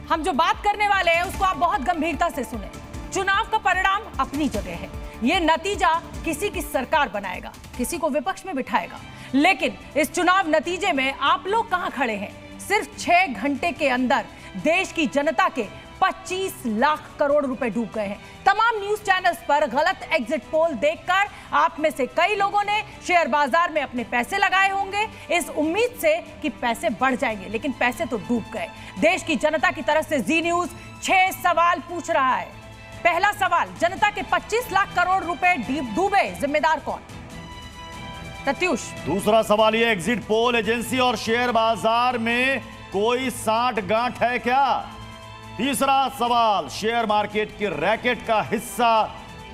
हम जो बात करने वाले हैं उसको आप बहुत गंभीरता से सुने। चुनाव का परिणाम अपनी जगह है, ये नतीजा किसी की सरकार बनाएगा, किसी को विपक्ष में बिठाएगा, लेकिन इस चुनाव नतीजे में आप लोग कहां खड़े हैं? सिर्फ 6 घंटे के अंदर देश की जनता के 25 लाख करोड़ रुपए डूब गए हैं। तमाम न्यूज चैनल्स पर गलत एग्जिट पोल देखकर आप में से कई लोगों ने शेयर बाजार में अपने पैसे लगाए होंगे इस उम्मीद से कि पैसे बढ़ जाएंगे, लेकिन पैसे तो डूब गए। देश की जनता की तरफ से जी न्यूज 6 सवाल पूछ रहा है। पहला सवाल, जनता के 25 लाख करोड़ रुपए डूबे, जिम्मेदार कौन? प्रत्युष। दूसरा सवाल, ये एग्जिट पोल एजेंसी और शेयर बाजार में कोई सांठ-गांठ है क्या? तीसरा सवाल, शेयर मार्केट की रैकेट का हिस्सा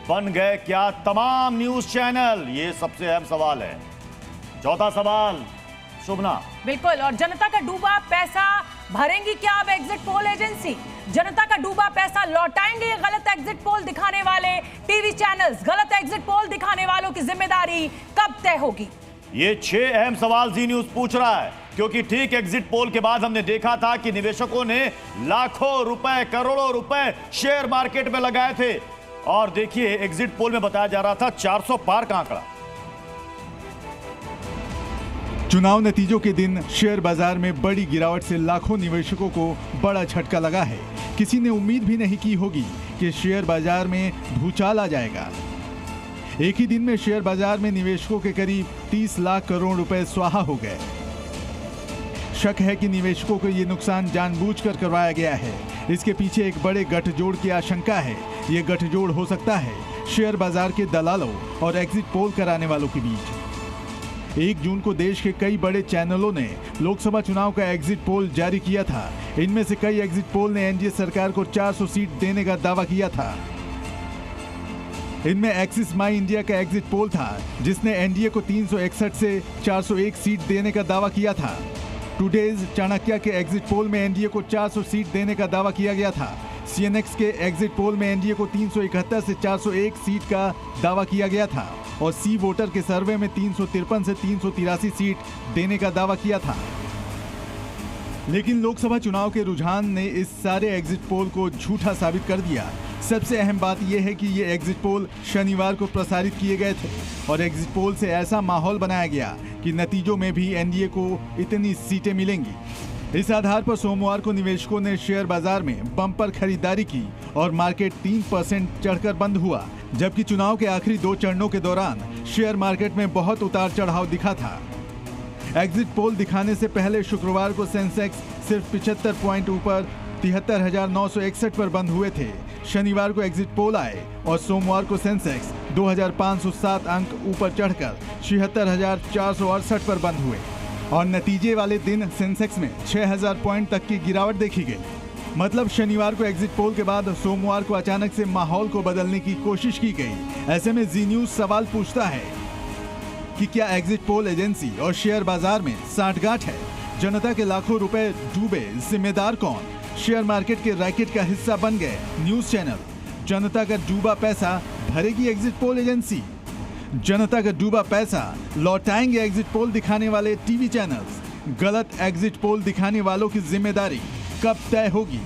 बन गए क्या तमाम न्यूज चैनल? ये सबसे अहम सवाल है। चौथा सवाल, शुभना। बिल्कुल, और जनता का डूबा पैसा भरेंगी क्या अब एग्जिट पोल एजेंसी? जनता का डूबा पैसा लौटाएंगे ये गलत एग्जिट पोल दिखाने वाले टीवी चैनल्स? गलत एग्जिट पोल दिखाने वालों की जिम्मेदारी कब तय होगी? ये 6 अहम सवाल जी न्यूज पूछ रहा है, क्योंकि ठीक एग्जिट पोल के बाद हमने देखा था कि निवेशकों ने लाखों रुपए, करोड़ों रुपए शेयर मार्केट में लगाए थे। और देखिए, एग्जिट पोल में बताया जा रहा था 400 पार का आंकड़ा। चुनाव नतीजों के दिन शेयर बाजार में बड़ी गिरावट से लाखों निवेशकों को बड़ा झटका लगा है। किसी ने उम्मीद भी नहीं की होगी कि शेयर बाजार में भूचाल आ जाएगा। एक ही दिन में शेयर बाजार में निवेशकों के करीब 30 लाख करोड़ रुपए स्वाहा हो गए। शक है कि निवेशकों को ये नुकसान जानबूझकर करवाया गया है। इसके पीछे एक बड़े गठजोड़ की आशंका है। ये गठजोड़ हो सकता है शेयर बाजार के दलालों और एग्जिट पोल कराने वालों के बीच। 1 जून को देश के कई बड़े चैनलों ने लोकसभा चुनाव का एग्जिट पोल जारी किया था। इनमें से कई एग्जिट पोल ने एनडीए सरकार को 400 सीट देने का दावा किया था। इनमें एक्सिस माई इंडिया का एग्जिट पोल था, जिसने एनडीए को 361 से 401 सीट देने का दावा किया था। टुडेज चाणक्य के एग्जिट पोल में एनडीए को 400 सीट देने का दावा किया गया था। सीएनएक्स के एग्जिट पोल में एनडीए को 371 से 401 सीट का दावा किया गया था और सी वोटर के सर्वे में 353 से 383 सीट देने का दावा किया था। लेकिन लोकसभा चुनाव के रुझान ने इस सारे एग्जिट पोल को झूठा साबित कर दिया। सबसे अहम बात यह है कि ये एग्जिट पोल शनिवार को प्रसारित किए गए थे और एग्जिट पोल से ऐसा माहौल बनाया गया कि नतीजों में भी एनडीए को इतनी सीटें मिलेंगी। इस आधार पर सोमवार को निवेशकों ने शेयर बाजार में बम्पर खरीदारी की और मार्केट 3% चढ़कर बंद हुआ, जबकि चुनाव के आखिरी 2 चरणों के दौरान शेयर मार्केट में बहुत उतार चढ़ाव दिखा था। एग्जिट पोल दिखाने से पहले शुक्रवार को सेंसेक्स सिर्फ 75 पॉइंट ऊपर 73,961 पर बंद हुए थे। शनिवार को एग्जिट पोल आए और सोमवार को सेंसेक्स 2,507 अंक ऊपर चढ़कर 76,468 पर बंद हुए और नतीजे वाले दिन सेंसेक्स में 6,000 पॉइंट तक की गिरावट देखी गई। मतलब शनिवार को एग्जिट पोल के बाद सोमवार को अचानक से माहौल को बदलने की कोशिश की गई। ऐसे में जी न्यूज सवाल पूछता है कि क्या एग्जिट पोल एजेंसी और शेयर बाजार में सांठगांठ है? जनता के लाखों रुपए डूबे, जिम्मेदार कौन? शेयर मार्केट के रैकेट का हिस्सा बन गए न्यूज चैनल। जनता का डूबा पैसा भरेगी एग्जिट पोल एजेंसी। जनता का डूबा पैसा लौटाएंगे एग्जिट पोल दिखाने वाले टीवी चैनल्स। गलत एग्जिट पोल दिखाने वालों की जिम्मेदारी कब तय होगी?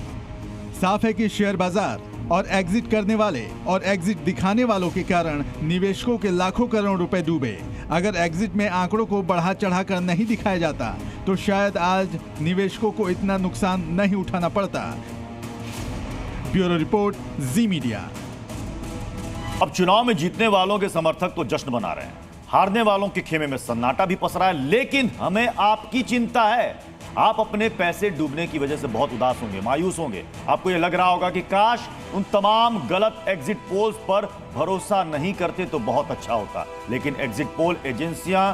साफ है कि शेयर बाजार और एग्जिट करने वाले और एग्जिट दिखाने वालों के कारण निवेशकों के लाखों करोड़ रुपए डूबे। अगर एग्जिट में आंकड़ों को बढ़ा चढ़ाकर नहीं दिखाया जाता तो शायद आज निवेशकों को इतना नुकसान नहीं उठाना पड़ता। ब्यूरो रिपोर्ट, जी मीडिया। अब चुनाव में जीतने वालों के समर्थक तो जश्न मना रहे हैं, हारने वालों के खेमे में सन्नाटा भी पसरा है। लेकिन हमें आपकी चिंता है। आप अपने पैसे डूबने की वजह से बहुत उदास होंगे, मायूस होंगे। आपको यह लग रहा होगा कि काश उन तमाम गलत एग्जिट पोल्स पर भरोसा नहीं करते तो बहुत अच्छा होता। लेकिन एग्जिट पोल एजेंसियां,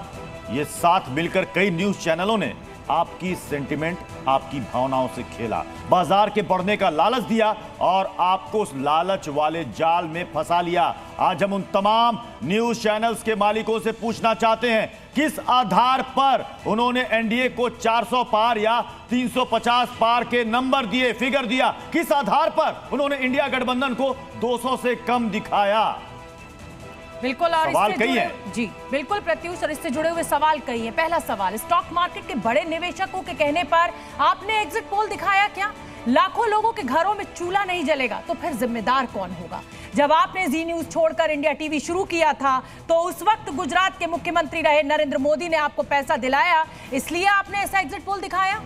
ये साथ मिलकर कई न्यूज चैनलों ने आपकी सेंटिमेंट, आपकी भावनाओं से खेला, बाजार के बढ़ने का लालच दिया और आपको उस लालच वाले जाल में फंसा लिया। आज हम उन तमाम न्यूज चैनल्स के मालिकों से पूछना चाहते हैं, किस आधार पर उन्होंने एनडीए को 400 पार या 350 पार के नंबर दिए, फिगर दिया? किस आधार पर उन्होंने इंडिया गठबंधन को 200 से कम दिखाया? बिल्कुल, और सवाल कई है जी बिल्कुल प्रत्युष, और इससे जुड़े हुए सवाल कई हैं। पहला सवाल, स्टॉक मार्केट के बड़े निवेशकों के कहने पर आपने एग्जिट पोल दिखाया क्या? लाखों लोगों के घरों में चूल्हा नहीं जलेगा तो फिर जिम्मेदार कौन होगा? जब आपने जी न्यूज छोड़कर इंडिया टीवी शुरू किया था तो उस वक्त गुजरात के मुख्यमंत्री रहे नरेंद्र मोदी ने आपको पैसा दिलाया, इसलिए आपने ऐसा एग्जिट पोल दिखाया?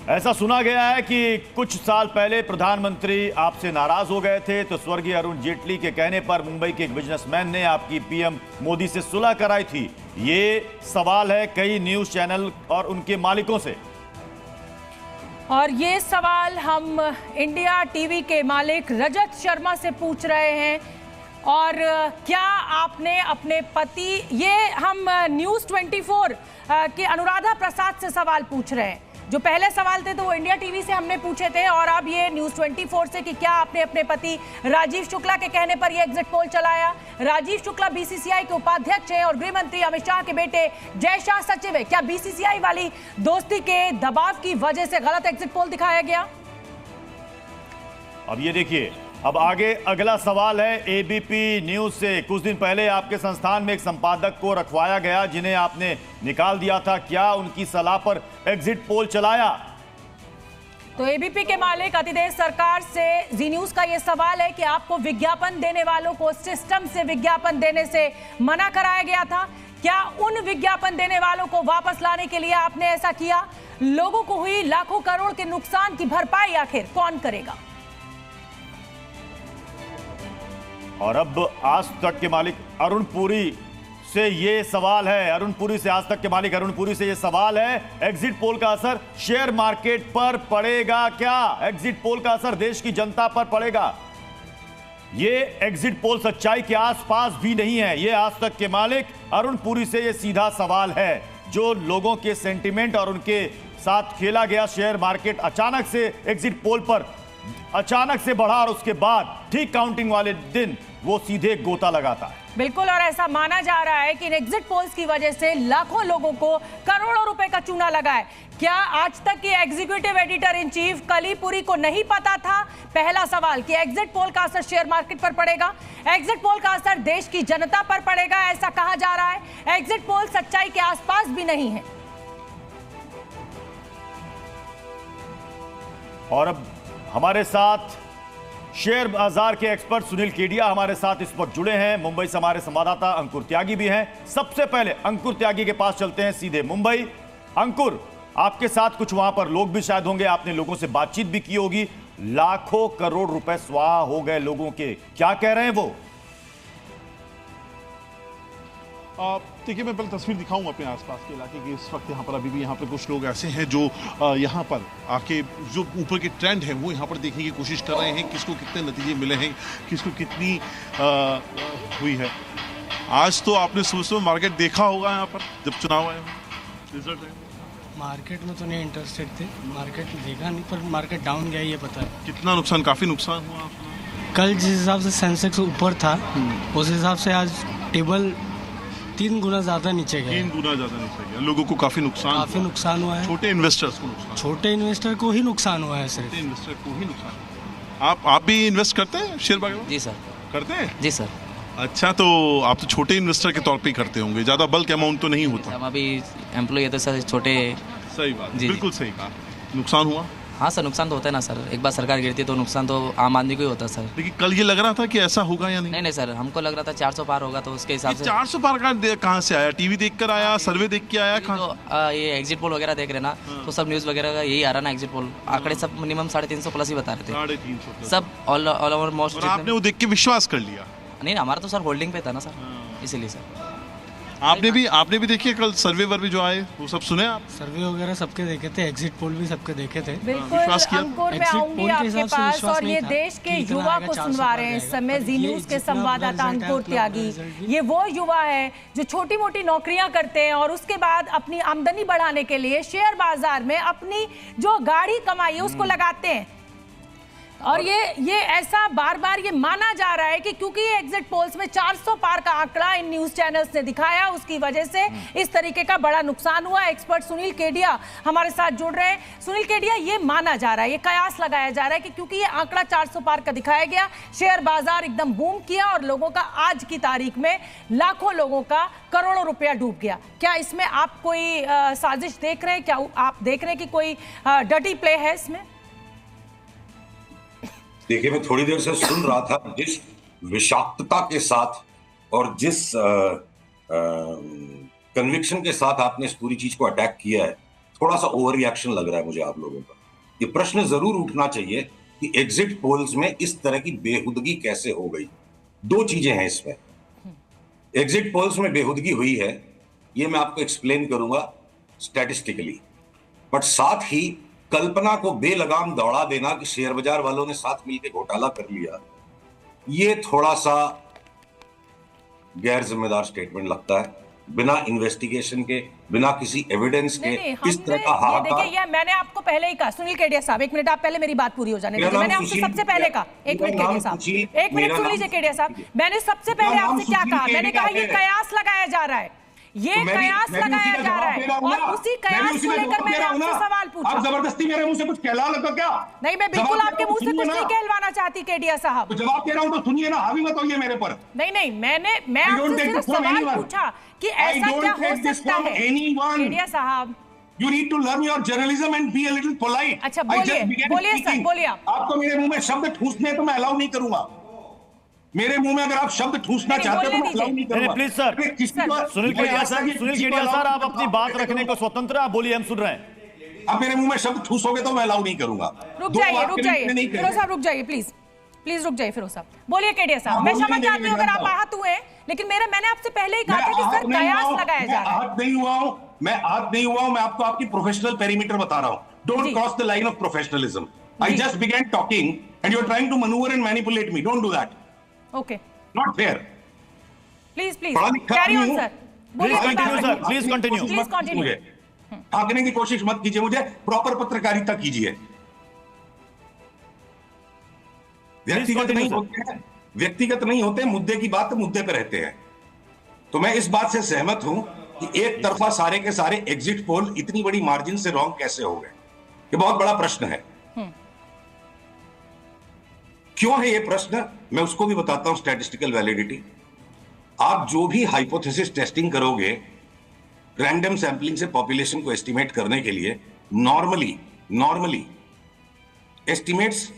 ऐसा सुना गया है कि कुछ साल पहले प्रधानमंत्री आपसे नाराज हो गए थे, तो स्वर्गीय अरुण जेटली के कहने पर मुंबई के एक बिजनेसमैन ने आपकी पीएम मोदी से सुलह कराई थी। ये सवाल है कई न्यूज चैनल और उनके मालिकों से, और ये सवाल हम इंडिया टीवी के मालिक रजत शर्मा से पूछ रहे हैं। और क्या आपने अपने पति, ये हम न्यूज 24 के अनुराधा प्रसाद से सवाल पूछ रहे हैं। जो पहले सवाल थे तो वो इंडिया टीवी से हमने पूछे थे, और अब ये न्यूज 24 से कि क्या आपने अपने पति राजीव शुक्ला के कहने पर ये एग्जिट पोल चलाया? राजीव शुक्ला बीसीसीआई के उपाध्यक्ष हैं और गृह मंत्री अमित शाह के बेटे जय शाह सचिव है। क्या बीसीसीआई वाली दोस्ती के दबाव की वजह से गलत एग्जिट पोल दिखाया गया? अब ये देखिए, अब आगे अगला सवाल है एबीपी न्यूज से। कुछ दिन पहले आपके संस्थान में एक संपादक को रखवाया गया जिन्हें आपने निकाल दिया था, क्या उनकी सलाह पर एग्जिट पोल चलाया? तो एबीपी के मालिक अतिदेव सरकार से जी न्यूज का यह सवाल है कि आपको विज्ञापन देने वालों को सिस्टम से विज्ञापन देने से मना कराया गया था। क्या उन विज्ञापन देने वालों को वापस लाने के लिए आपने ऐसा किया? लोगों को हुई लाखों करोड़ के नुकसान की भरपाई आखिर कौन करेगा? और अब आज तक के मालिक अरुण पुरी से ये सवाल है, अरुण पुरी से, आज तक के मालिक अरुण पुरी से ये सवाल है, एग्जिट पोल का असर शेयर मार्केट पर पड़ेगा क्या? एग्जिट पोल का असर देश की जनता पर पड़ेगा? ये एग्जिट पोल सच्चाई के आसपास भी नहीं है। ये आज तक के मालिक अरुण पुरी से ये सीधा सवाल है। जो लोगों के सेंटिमेंट और उनके साथ खेला गया शेयर मार्केट अचानक से एग्जिट पोल पर अचानक से बढ़ा और उसके बाद ठीक काउंटिंग वाले दिन वो सीधे गोता लगाता है। बिल्कुल, और ऐसा माना जा रहा है कि इन एग्जिट पोल्स की वजह से लाखों लोगों को करोड़ों रुपए का चूना लगा है। क्या आज तक के executive editor in chief Kalli Purie को नहीं पता था? पहला सवाल कि एग्जिट पोल का असर शेयर मार्केट पर पड़ेगा, एग्जिट पोल का असर देश की जनता पर पड़ेगा, ऐसा कहा जा रहा है। एग्जिट पोल सच्चाई के आसपास भी नहीं है। और अब हमारे साथ शेयर बाजार के एक्सपर्ट सुनील केडिया हमारे साथ इस वक्त जुड़े हैं। मुंबई से हमारे संवाददाता अंकुर त्यागी भी हैं। सबसे पहले अंकुर त्यागी के पास चलते हैं सीधे मुंबई। अंकुर, आपके साथ कुछ वहां पर लोग भी शायद होंगे, आपने लोगों से बातचीत भी की होगी। लाखों करोड़ रुपए स्वाहा हो गए लोगों के, क्या कह रहे हैं वो? देखिए, मैं पहले तस्वीर दिखाऊं अपने आसपास के इलाके की। इस वक्त यहाँ पर अभी भी यहाँ पर कुछ लोग ऐसे हैं जो यहाँ पर आके जो ऊपर के ट्रेंड है वो यहाँ पर देखने की कोशिश कर रहे हैं, किसको कितने नतीजे मिले हैं, किसको कितनी हुई है। आज तो आपने सुबह सुबह मार्केट देखा होगा यहाँ पर जब चुनाव आए रिजल्ट है। मार्केट में तो नहीं इंटरेस्टेड थे, मार्केट देखा नहीं, पर मार्केट डाउन गया ये पता है। कितना नुकसान? काफी नुकसान हुआ। कल जिस हिसाब से सेंसेक्स ऊपर था उस हिसाब से आज टेबल 3 गुना ज्यादा नीचे गया। 3 गुना ज्यादा नीचे गया। लोगों को काफी नुकसान हुआ है। छोटे इन्वेस्टर्स को नुकसान, छोटे इन्वेस्टर को ही नुकसान हुआ है। सिर्फ छोटे इन्वेस्टर को ही नुकसान। आप भी इन्वेस्ट करते हैं शेयर बाजार में? जी सर। करते हैं? जी सर। अच्छा, तो आप तो छोटे इन्वेस्टर के तौर पे करते होंगे, ज्यादा बल्क अमाउंट तो नहीं होता। हम अभी एम्प्लॉय है तो सर छोटे। सही बात, जी, बिल्कुल सही कहा। नुकसान हुआ? हाँ सर, नुकसान तो होता है ना सर, एक बार सरकार गिरती है तो नुकसान तो आम आदमी को ही होता है सर। लेकिन कल ये लग रहा था कि ऐसा होगा या नहीं? नहीं सर, हमको लग रहा था 400 पार होगा, तो उसके हिसाब से 400 पार कहाँ से आया? टीवी देख कर आया, सर्वे देख के आया? तो ये एग्जिट पोल वगैरह देख रहे ना, तो सब न्यूज़ वगैरह का यही आ रहा ना, एग्जिट पोल आंकड़े सब मिनिमम 350 प्लस ही बता रहे थे। 350 सब ऑल ओवर मोस्ट। आपने वो देख के विश्वास कर लिया? नहीं, हमारा तो सर होल्डिंग पे था ना सर, इसीलिए सर। आपने भी देखिए कल सर्वे वर्वे जो आए वो सब सुने आप? सर्वे वगैरह सबके देखे थे, एग्जिट पोल भी सबके देखे थे। बिल्कुल अंकुर, मैं आऊंगी आपके पास। और ये देश के युवा को सुनवा रहे हैं इस समय जी न्यूज के संवाददाता अंकुर त्यागी। ये वो युवा है जो छोटी मोटी नौकरियां करते हैं और उसके बाद अपनी आमदनी बढ़ाने के लिए शेयर बाजार में अपनी जो गाढ़ी कमाई है उसको लगाते हैं। और ये ऐसा बार बार ये माना जा रहा है कि क्योंकि ये एग्जिट पोल्स में 400 पार का आंकड़ा इन न्यूज चैनल्स ने दिखाया, उसकी वजह से इस तरीके का बड़ा नुकसान हुआ। एक्सपर्ट सुनील केडिया हमारे साथ जुड़ रहे हैं। सुनील केडिया, ये माना जा रहा है, ये कयास लगाया जा रहा है कि क्योंकि ये आंकड़ा 400 पार का दिखाया गया, शेयर बाजार एकदम बूम किया और लोगों का आज की तारीख में लाखों लोगों का करोड़ों रुपया डूब गया। क्या इसमें आप कोई साजिश देख रहे हैं? क्या आप देख रहे हैं कि कोई डर्टी प्ले है इसमें? देखिए, मैं थोड़ी देर से सुन रहा था, जिस विषाक्तता के साथ और जिस कन्विक्शन के साथ आपने इस पूरी चीज को अटैक किया है, थोड़ा सा ओवर रिएक्शन लग रहा है मुझे आप लोगों का। ये प्रश्न जरूर उठना चाहिए कि एग्जिट पोल्स में इस तरह की बेहुदगी कैसे हो गई। दो चीजें हैं इसमें। एग्जिट पोल्स में बेहुदगी हुई है, ये मैं आपको एक्सप्लेन करूंगा स्टैटिस्टिकली, बट साथ ही कल्पना को बेलगाम दौड़ा देना कि शेयर बाजार वालों ने साथ मिलकर घोटाला कर लिया, ये थोड़ा सा गैर जिम्मेदार स्टेटमेंट लगता है। बिना इन्वेस्टिगेशन के, बिना किसी एविडेंस के इस तरह का हाहाकार। देखिए, ये मैंने आपको पहले ही कहा। सुनील केडिया साहब, एक मिनट, आप पहले मेरी बात पूरी हो जाने दीजिए। मैंने आपसे सबसे पहले कहा, एक मिनट केडिया साहब, एक मिनट सुन लीजिए केडिया साहब। मैंने सबसे पहले आपसे क्या कहा? मैंने कहा ये कयास लगाया जा रहा है, ये कयास लगाया जा रहा है, और उसी कयास को लेकर मैंने आपसे सवाल पूछा। आप जबरदस्ती मेरे मुंह से कुछ कहला लगा क्या? नहीं, मैं बिल्कुल आपके मुंह से कुछ नहीं कहलवाना चाहती केडिया साहब। तो जवाब दे रहा हूं तो सुनिए ना, हावी मत होइए मेरे पर। नहीं, मैं आपसे सिर्फ सवाल पूछा कि ऐसा क्या हो सकता है केडिया साहब। You need to learn your journalism and be a little polite. अच्छा, बोलिए सर, बोलिए आप। आपको मेरे मुंह में शब्द ठूसने तो मैं अलाउ नहीं करूंगा। मेरे मुंह में अगर आप शब्द ठूसना चाहते हो तो मैं अलाउ नहीं करूंगा। Please sir, Sunil Kedia sir, आप अपनी बात रखने को स्वतंत्र, आप बोलिए, हम सुन रहे हैं। आप मेरे मुंह में शब्द ठूसोगे तो मैं अलाउ नहीं करूंगा। रुक जाइए फिरोज साहब, रुक जाइए प्लीज रुक जाइए फिरोज साहब। बोलिए केडिया साहब, मैं समझ जाती हूँ अगर आप आहत हुए, लेकिन मैंने आपसे पहले ही कहा था कि सर कयास लगाया जा रहा है। आहत नहीं हुआ हूं मैं आपको आपकी प्रोफेशनल पेरीमीटर बता रहा हूं। Don't cross the line of professionalism. I just began talking and you are trying to manoeuvre and manipulate me. Don't do that. Okay, not fair. Please carry on sir. Please continue. भागने की कोशिश मत कीजिए, मुझे proper पत्रकारिता कीजिए। व्यक्तिगत नहीं होते, मुद्दे की बात मुद्दे पे रहते हैं। तो मैं इस बात से सहमत हूं कि एक तरफा सारे के सारे एग्जिट पोल इतनी बड़ी मार्जिन से रॉन्ग कैसे हो गए, ये बहुत बड़ा प्रश्न है। क्यों है ये प्रश्न, मैं उसको भी बताता हूं। स्टैटिस्टिकल वैलिडिटी, आप जो भी हाइपोथेसिस टेस्टिंग करोगे रैंडम सैंपलिंग से पॉपुलेशन को एस्टिमेट करने के लिए, नॉर्मली एस्टिमेट्स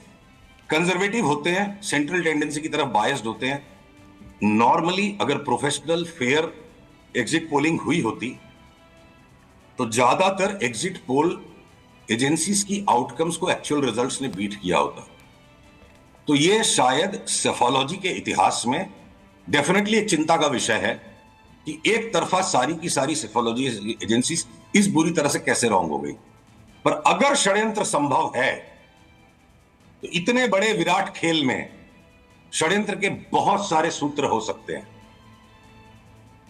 कंजर्वेटिव होते हैं, सेंट्रल टेंडेंसी की तरफ बायस्ड होते हैं। नॉर्मली अगर प्रोफेशनल फेयर एग्जिट पोलिंग हुई होती तो ज्यादातर एग्जिट पोल एजेंसीज की आउटकम्स को एक्चुअल रिजल्ट्स ने बीट किया होता। तो ये शायद सेफोलॉजी के इतिहास में डेफिनेटली एक चिंता का विषय है कि एक तरफा सारी की सारी सेफोलॉजी एजेंसीज इस बुरी तरह से कैसे रॉन्ग हो गई। पर अगर षड्यंत्र संभव है तो इतने बड़े विराट खेल में षड्यंत्र के बहुत सारे सूत्र हो सकते हैं,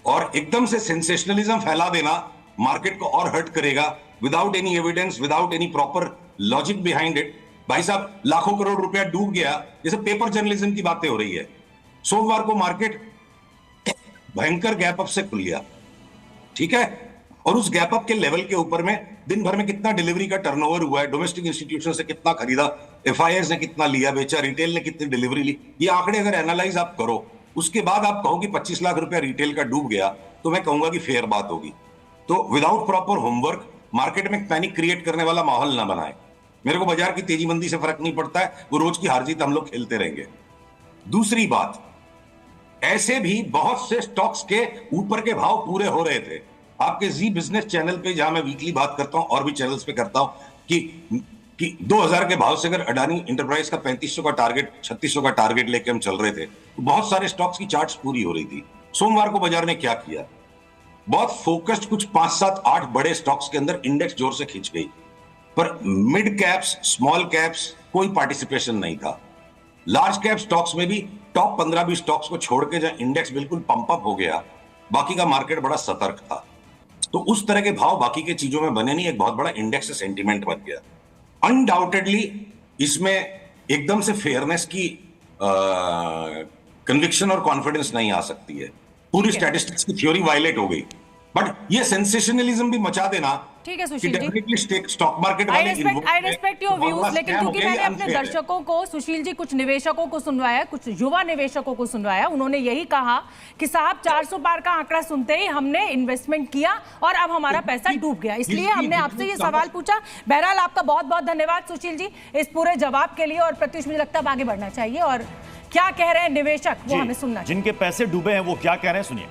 और एकदम से सेंसेशनलिज्म फैला देना मार्केट को और हर्ट करेगा without any evidence, without any proper logic behind it. भाई साहब, लाखों करोड़ रुपया डूब गया, जैसे पेपर जर्नलिज्म की बातें हो रही है। सोमवार को मार्केट भयंकर गैप अप से खुल गया, ठीक है, और उस गैप अप के लेवल के ऊपर में दिन भर में कितना डिलीवरी का टर्नओवर हुआ है, डोमेस्टिक इंस्टीट्यूशन से कितना खरीदा, एफआईआईज ने कितना लिया बेचा, रिटेल ने कितनी डिलीवरी ली, ये आंकड़े अगर एनालाइज आप करो, उसके बाद आप कहो कि 25 लाख रुपया रिटेल का डूब गया, तो मैं कहूंगा कि फेयर बात होगी। तो विदाउट प्रॉपर होमवर्क मार्केट में पैनिक क्रिएट करने वाला माहौल ना बनाए। मेरे को बाजार की तेजी मंदी से फर्क नहीं पड़ता है, वो रोज की हार जीत हम लोग खेलते रहेंगे। दूसरी बात, ऐसे भी बहुत से स्टॉक्स के ऊपर के भाव पूरे हो रहे थे। आपके जी बिजनेस चैनल पे, जहां मैं वीकली बात करता हूं और भी चैनल्स पे करता हूं, कि 2000 के भाव से अगर अडानी इंटरप्राइज का 3500 का टारगेट, 3600 का टारगेट लेके हम चल रहे थे, तो बहुत सारे स्टॉक्स की चार्ट्स पूरी हो रही थी। सोमवार को बाजार ने क्या किया, बहुत फोकस्ड कुछ 5, 7, 8 बड़े स्टॉक्स के अंदर इंडेक्स जोर से खींच गई, पर मिड कैप्स, स्मॉल कैप्स कोई पार्टिसिपेशन नहीं था। लार्ज कैप स्टॉक्स में भी टॉप 15-20 स्टॉक्स को छोड़ के जहां इंडेक्स बिल्कुल पंप अप हो गया, बाकी का मार्केट बड़ा सतर्क था। तो उस तरह के भाव बाकी के चीजों में बने नहीं, एक बहुत बड़ा इंडेक्स सेंटीमेंट बन गया। अनडाउटेडली इसमें एकदम से फेयरनेस की कन्विक्शन और कॉन्फिडेंस नहीं आ सकती है, पूरी स्टैटिस्टिक्स की थ्योरी वायलेट हो गई। बट ये सेंसेशनलिज्म भी मचा देना, ठीक है Sushil ji, definitely stock market I respect your views, लेकिन क्योंकि मैंने अपने दर्शकों को, सुशील जी, कुछ निवेशकों को सुनवाया, कुछ युवा निवेशकों को सुनवाया, उन्होंने यही कहा कि साहब 400 पार का आंकड़ा सुनते ही हमने इन्वेस्टमेंट किया और अब हमारा पैसा डूब गया, इसलिए हमने आपसे ये सवाल पूछा। बहरहाल आपका बहुत बहुत धन्यवाद सुशील जी इस पूरे जवाब के लिए। और प्रत्युष, मुझे लगता है आगे बढ़ना चाहिए और क्या कह रहे हैं निवेशक वो हमें सुनना चाहिए। जिनके पैसे डूबे हैं वो क्या कह रहे हैं, सुनिए।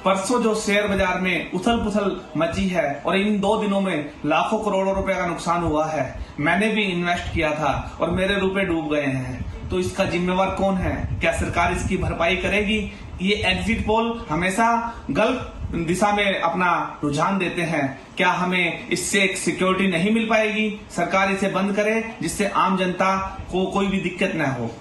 परसों जो शेयर बाजार में उथल पुथल मची है और इन 2 दिनों में लाखों करोड़ों रुपए का नुकसान हुआ है, मैंने भी इन्वेस्ट किया था और मेरे रुपए डूब गए हैं, तो इसका जिम्मेवार कौन है? क्या सरकार इसकी भरपाई करेगी? ये एग्जिट पोल हमेशा गलत दिशा में अपना रुझान देते हैं। क्या हमें इससे एक सिक्योरिटी नहीं मिल पाएगी? सरकार इसे बंद करे जिससे आम जनता को कोई भी दिक्कत न हो।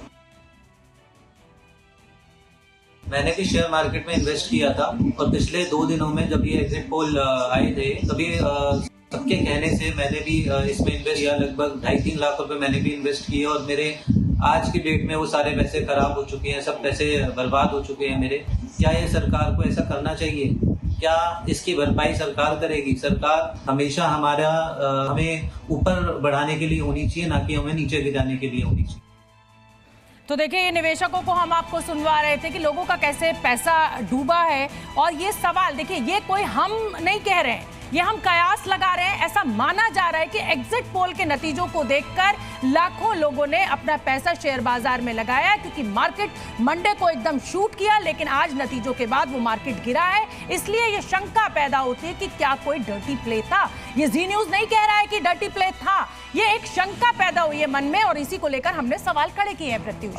मैंने भी शेयर मार्केट में इन्वेस्ट किया था और पिछले 2 दिनों में जब ये एग्जिट पोल आए थे तभी सबके कहने से मैंने भी इसमें इन्वेस्ट किया। लगभग 2.5-3 लाख रुपए मैंने भी इन्वेस्ट किए और मेरे आज की डेट में वो सारे पैसे खराब हो चुके हैं, सब पैसे बर्बाद हो चुके हैं मेरे। क्या ये सरकार को ऐसा करना चाहिए? क्या इसकी भरपाई सरकार करेगी? सरकार हमेशा हमें ऊपर बढ़ाने के लिए होनी चाहिए, ना कि हमें नीचे गिराने के लिए होनी चाहिए। तो देखिए, ये निवेशकों को हम आपको सुनवा रहे थे कि लोगों का कैसे पैसा डूबा है। और ये सवाल देखिए, ये कोई हम नहीं कह रहे हैं, ये हम कयास लगा रहे हैं। ऐसा माना जा रहा है कि एग्जिट पोल के नतीजों को देखकर लाखों लोगों ने अपना पैसा शेयर बाजार में लगाया, क्योंकि मार्केट मंडे को एकदम शूट किया, लेकिन आज नतीजों के बाद वो मार्केट गिरा है। इसलिए ये शंका पैदा होती है कि क्या कोई डर्टी प्ले था। ये जी न्यूज नहीं कह रहा है कि डर्टी प्ले था, ये एक शंका पैदा हुई है मन में और इसी को लेकर हमने सवाल खड़े किए हैं। प्रत्युष,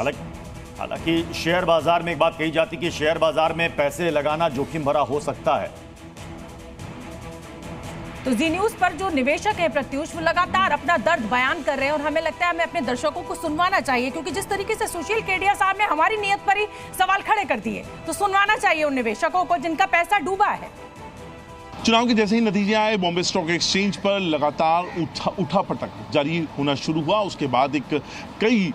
हालांकि शेयर बाजार में एक बात कही जाती है कि शेयर बाजार में पैसे लगाना जोखिम भरा हो सकता है। तो जी न्यूज पर जो निवेशक है प्रत्युष, वो लगातार अपना दर्द बयान कर रहे हैं और हमें लगता है हमें अपने दर्शकों को सुनवाना चाहिए, क्योंकि जिस तरीके से सुशील केडिया साहब ने हमारी नियत पर ही सवाल खड़े कर दिए, तो सुनवाना चाहिए उन निवेशकों को जिनका पैसा डूबा है। चुनाव के जैसे ही नतीजे आए, बॉम्बे स्टॉक एक्सचेंज पर लगातार उठापटक जारी होना शुरू हुआ। उसके बाद एक कई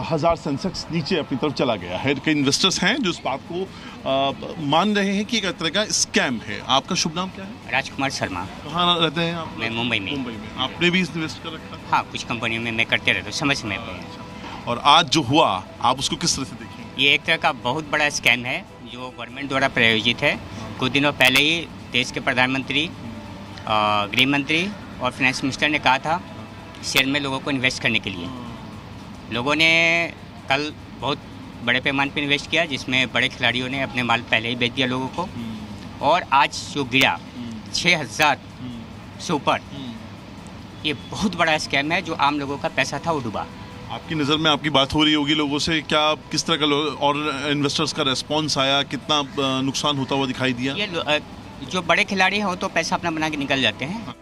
हजार सेंसेक्स नीचे अपनी तरफ चला गया है। कई इन्वेस्टर्स हैं जो इस बात को मान रहे हैं कि एक तरह का स्कैम है। आपका शुभ नाम क्या है? राजकुमार शर्मा। कहाँ रहते हैं आप? मैं मुंबई में। मुंबई में। आपने भी इन्वेस्ट कर रखा? हाँ, कुछ कंपनियों में मैं करते रहता हूँ समय समय पर। और आज जो हुआ, आप उसको किस तरह से देखेंगे? ये एक तरह का बहुत बड़ा स्कैम है जो गवर्नमेंट द्वारा प्रायोजित है। कुछ दिनों पहले ही देश के प्रधानमंत्री, गृह मंत्री और फाइनेंस मिनिस्टर ने कहा था शेयर में लोगों को इन्वेस्ट करने के लिए। लोगों ने कल बहुत बड़े पैमाने पर इन्वेस्ट किया, जिसमें बड़े खिलाड़ियों ने अपने माल पहले ही बेच दिया लोगों को। और आज जो गिरा 6000 से ऊपर, ये बहुत बड़ा स्कैम है। जो आम लोगों का पैसा था वो डूबा। आपकी नज़र में आपकी बात हो रही होगी लोगों से, क्या किस तरह का और इन्वेस्टर्स का रेस्पॉन्स आया? कितना नुकसान होता हुआ दिखाई दिया? ये जो बड़े खिलाड़ी हैं वो तो पैसा अपना बना के निकल जाते हैं।